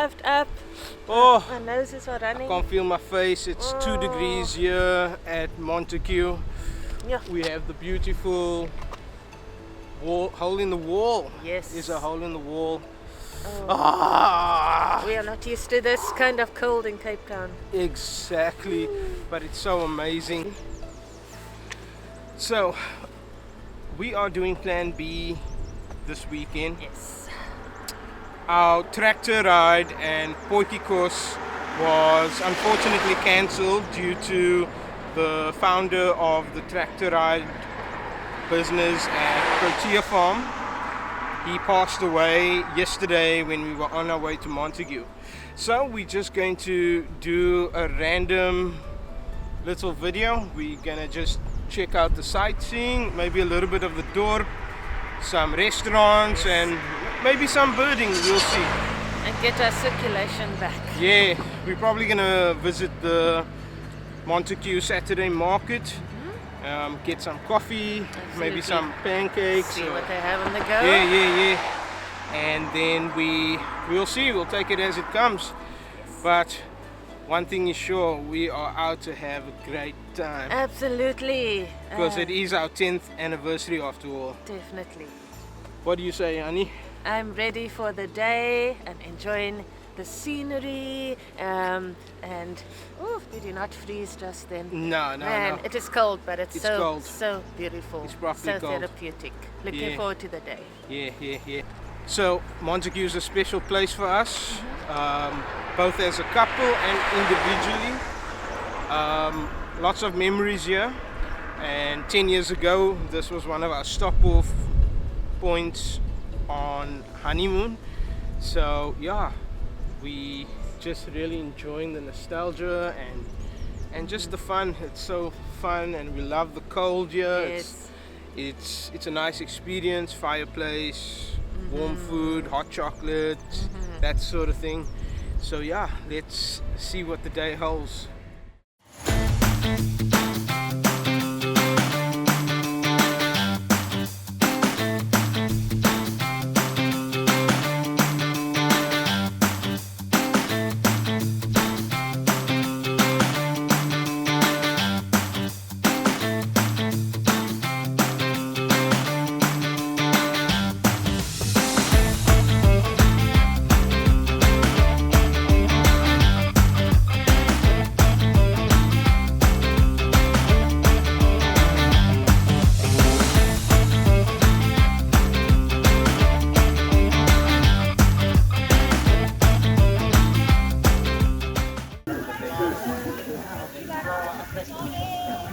puffed up. Oh, My nose is all running. can't feel my face. It's 2 degrees here at Montagu. Yeah. We have the beautiful hole in the wall. Yes. There's a hole in the wall. We are not used to this kind of cold in Cape Town. Exactly, but it's so amazing. So, we are doing Plan B this weekend. Yes. Our tractor ride and potjiekos was unfortunately cancelled due to the founder of the tractor ride business at Protea Farm. He passed away yesterday when we were on our way to Montagu. So we're just going to do a random little video. We're gonna just check out the sightseeing, maybe a little bit of the dorp, some restaurants, and maybe some birding, we'll see. And get our circulation back. Yeah, we're probably gonna visit the Montagu Saturday market. Get some coffee, maybe some pancakes. See what they have on the go. Yeah. And then we'll see. We'll take it as it comes. But one thing is sure, we are out to have a great time. Absolutely. Because it is our 10th anniversary after all. Definitely. What do you say, honey? I'm ready for the day and enjoying the scenery. And did you not freeze just then? No. Man, it is cold, but it's so cold. so beautiful. It's properly so cold. Therapeutic. Looking forward to the day. Yeah. So Montagu is a special place for us, both as a couple and individually. Lots of memories here. And 10 years ago, this was one of our stop-off points on honeymoon. So yeah, we just really enjoying the nostalgia and just the fun. It's so fun, and we love the cold here. Yes. It's a nice experience. Fireplace, warm food, hot chocolate, that sort of thing. So yeah, let's see what the day holds.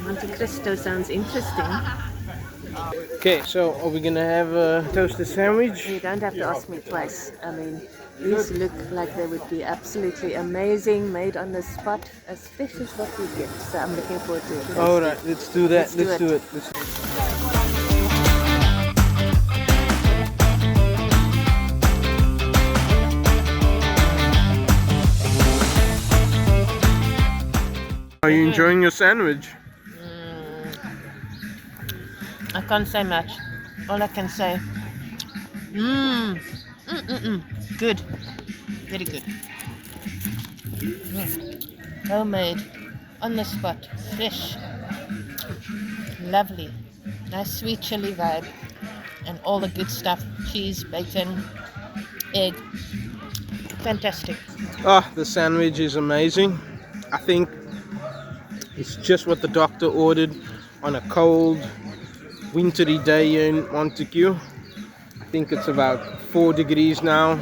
Monte Cristo sounds interesting. Okay, so are we gonna have a toasted sandwich? You don't have to ask me twice. I mean, these look like they would be absolutely amazing, made on the spot, as fresh as what we get. So I'm looking forward to it. All right, let's do that. Let's do it. Are you enjoying your sandwich? I can't say much. All I can say, good, very good. Homemade, on the spot, fresh, lovely, nice sweet chili vibe, and all the good stuff: cheese, bacon, egg. Fantastic. Oh, the sandwich is amazing. I think it's just what the doctor ordered on a cold, wintry day here in Montagu. I think it's about 4 degrees now,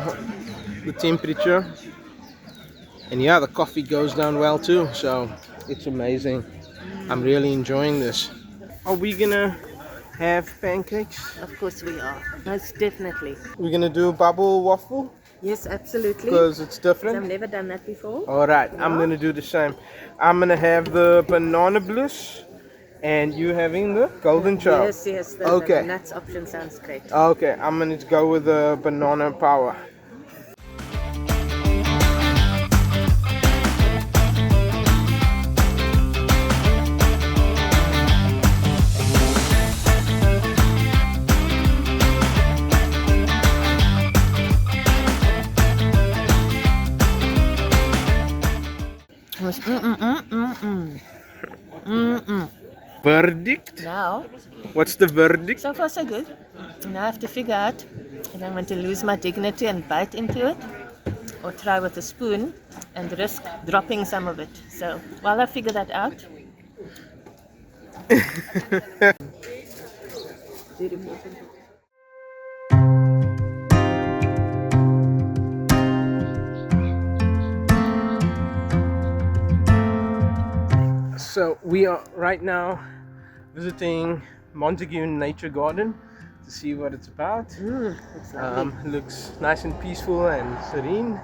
the temperature. And yeah, the coffee goes down well too, so it's amazing. I'm really enjoying this. Are we gonna have pancakes? Of course we are. Most definitely. We're gonna do a bubble waffle? Yes, absolutely. Because it's different? I've never done that before. Alright, I'm gonna do the same. I'm gonna have the banana bliss, and you having the golden chow. Yes, the nuts option sounds great. Okay, I'm gonna go with the banana power. Verdict? Now, What's the verdict? so far so good. Now I have to figure out if I'm going to lose my dignity and bite into it, or try with a spoon and risk dropping some of it. So while I figure that out. Beautiful. So we are right now visiting Montagu Nature Garden to see what it's about. It's lovely. Looks nice and peaceful and serene.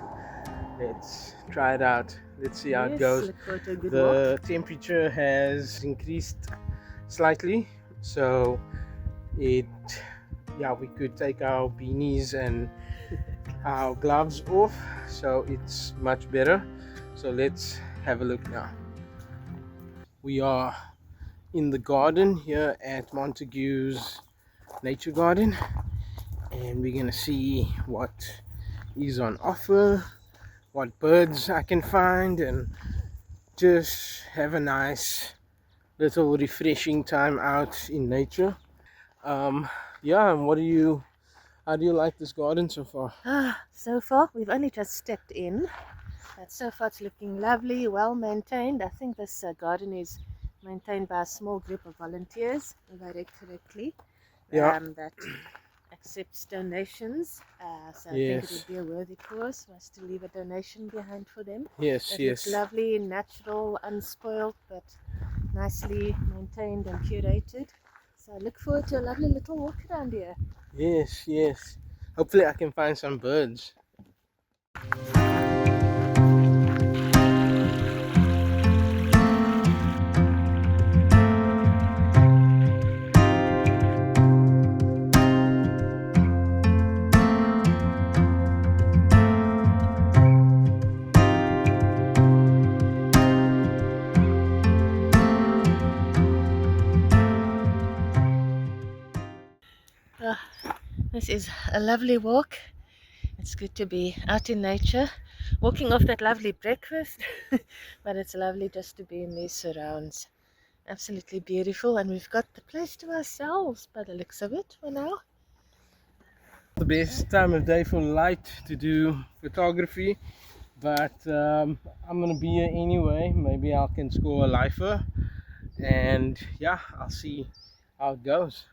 Let's try it out. Let's see how it goes. Look forward to a good The temperature has increased slightly, so we could take our beanies and our gloves off, so it's much better. So let's have a look now. We are in the garden here at Montagu's Nature Garden, and we're gonna see what is on offer, what birds I can find, and just have a nice little refreshing time out in nature. And how do you like this garden so far? So far, we've only just stepped in, but so far it's looking lovely, well maintained. I think this garden is maintained by a small group of volunteers, if I read correctly, that accepts donations. So I think it would be a worthy cause for us to leave a donation behind for them. Yes. It's lovely, natural, unspoiled, but nicely maintained and curated. So I look forward to a lovely little walk around here. Yes. Hopefully I can find some birds. This is a lovely walk. It's good to be out in nature, walking off that lovely breakfast, but it's lovely just to be in these surrounds. Absolutely beautiful, and we've got the place to ourselves by the looks of it for now. The best time of day for light to do photography, but I'm gonna be here anyway. Maybe I can score a lifer, and I'll see how it goes.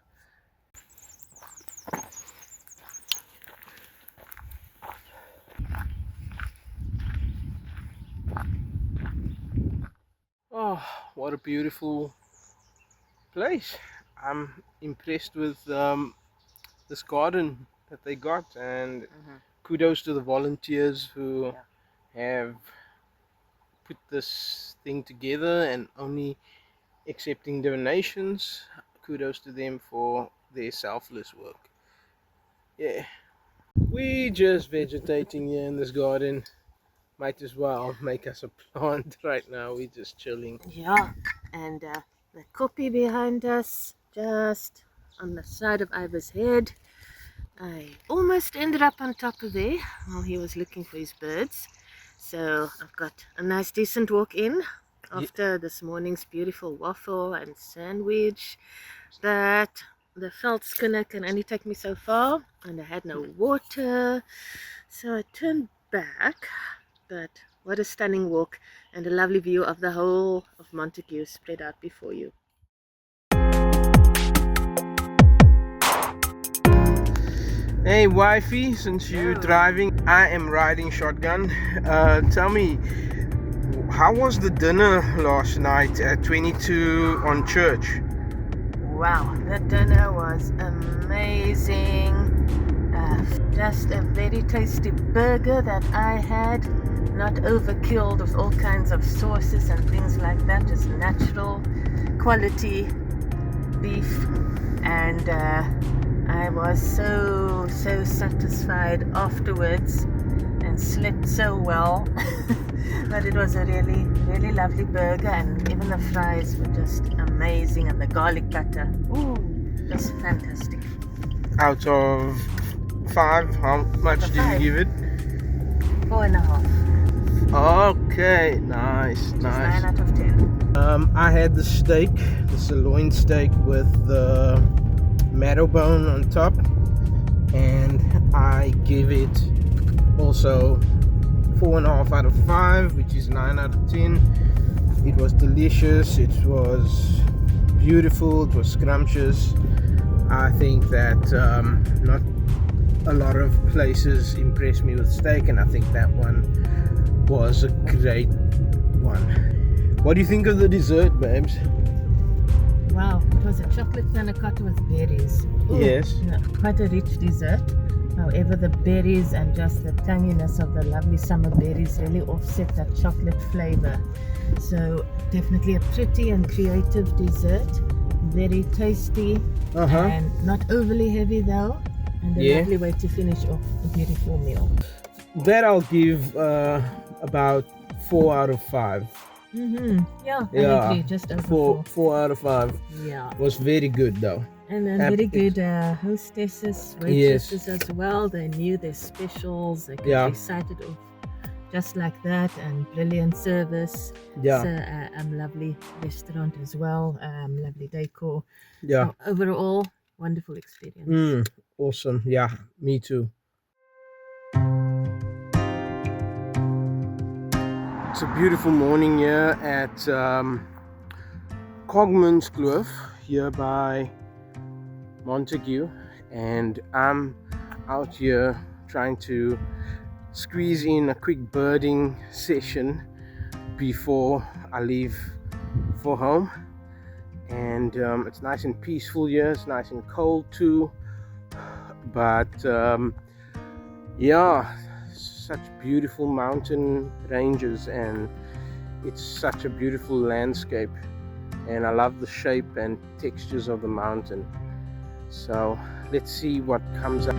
Oh, what a beautiful place. I'm impressed with this garden that they got, and kudos to the volunteers who have put this thing together and only accepting donations. Kudos to them for their selfless work. We just vegetating here in this garden. Might as well make us a plant right now. We're just chilling. And the koppie behind us, just on the side of Ivor's head. I almost ended up on top of there while he was looking for his birds. So I've got a nice decent walk in after this morning's beautiful waffle and sandwich. But the veld skinner can only take me so far, and I had no water. So I turned back. But what a stunning walk, and a lovely view of the whole of Montagu spread out before you. Hey wifey, since you're driving, I am riding shotgun. Tell me, how was the dinner last night at 22 on Church? Wow, the dinner was amazing. Just a very tasty burger that I had, not overkilled with all kinds of sauces and things like that, just natural quality beef, and I was so satisfied afterwards and slept so well. But it was a really lovely burger, and even the fries were just amazing, and the garlic butter, just fantastic. Out of 5, how much do you give it? 4.5. Okay, nice, Just nice. 9 out of 10. I had the steak, the sirloin steak with the marrow bone on top, and I give it also 4.5 out of 5, which is 9 out of 10. It was delicious, it was beautiful, it was scrumptious. I think that not a lot of places impressed me with steak, and I think that one was a great one. What do you think of the dessert, babes? Wow, it was a chocolate panna cotta with berries. Ooh, Yes. no, quite a rich dessert. However, the berries and just the tanginess of the lovely summer berries really offset that chocolate flavor. So definitely a pretty and creative dessert. Very tasty and not overly heavy though. And a lovely way to finish off a beautiful meal. That I'll give about 4 out of 5. Yeah, I agree. Just over 4. 4 out of 5. Yeah. Was very good though. And then very good hostesses, waitresses as well. They knew their specials. They could recite it off just like that, and brilliant service. Yeah. So lovely restaurant as well. Lovely decor. Yeah. So overall, wonderful experience. Awesome. Yeah, me too. It's a beautiful morning here at Cogmanskloof here by Montagu, and I'm out here trying to squeeze in a quick birding session before I leave for home. And it's nice and peaceful here. It's nice and cold too, but yeah, such beautiful mountain ranges, and it's such a beautiful landscape, and I love the shape and textures of the mountain. So let's see what comes up.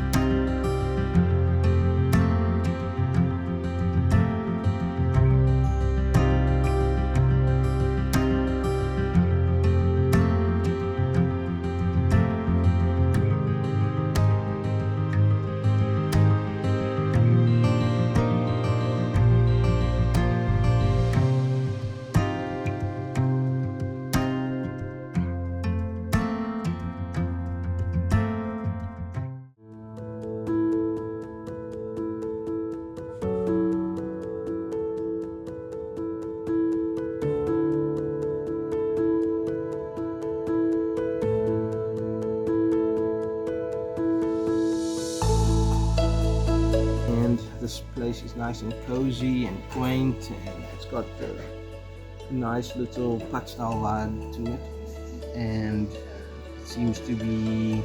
This place is nice and cozy and quaint, and it's got a nice little pad-style vibe to it, and it seems to be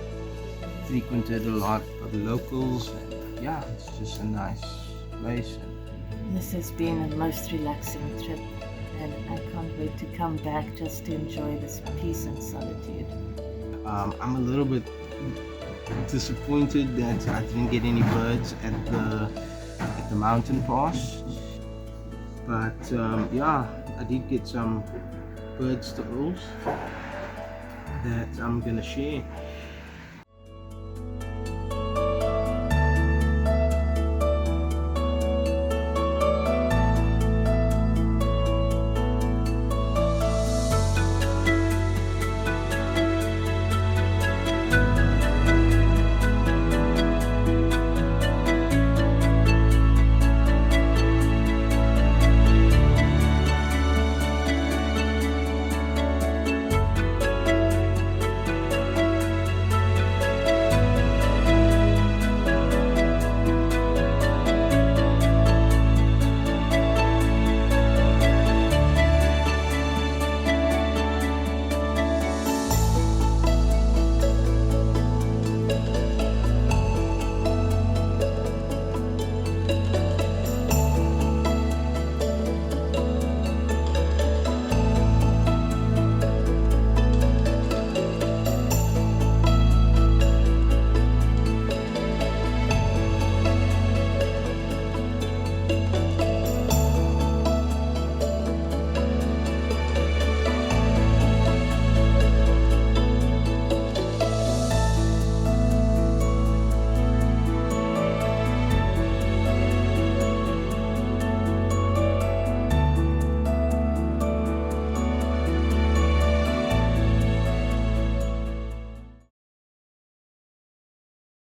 frequented a lot by the locals. And yeah, it's just a nice place. This has been a most relaxing trip, and I can't wait to come back just to enjoy this peace and solitude. I'm a little bit disappointed that I didn't get any birds at the mountain pass, but yeah, I did get some bird stalls that I'm gonna share.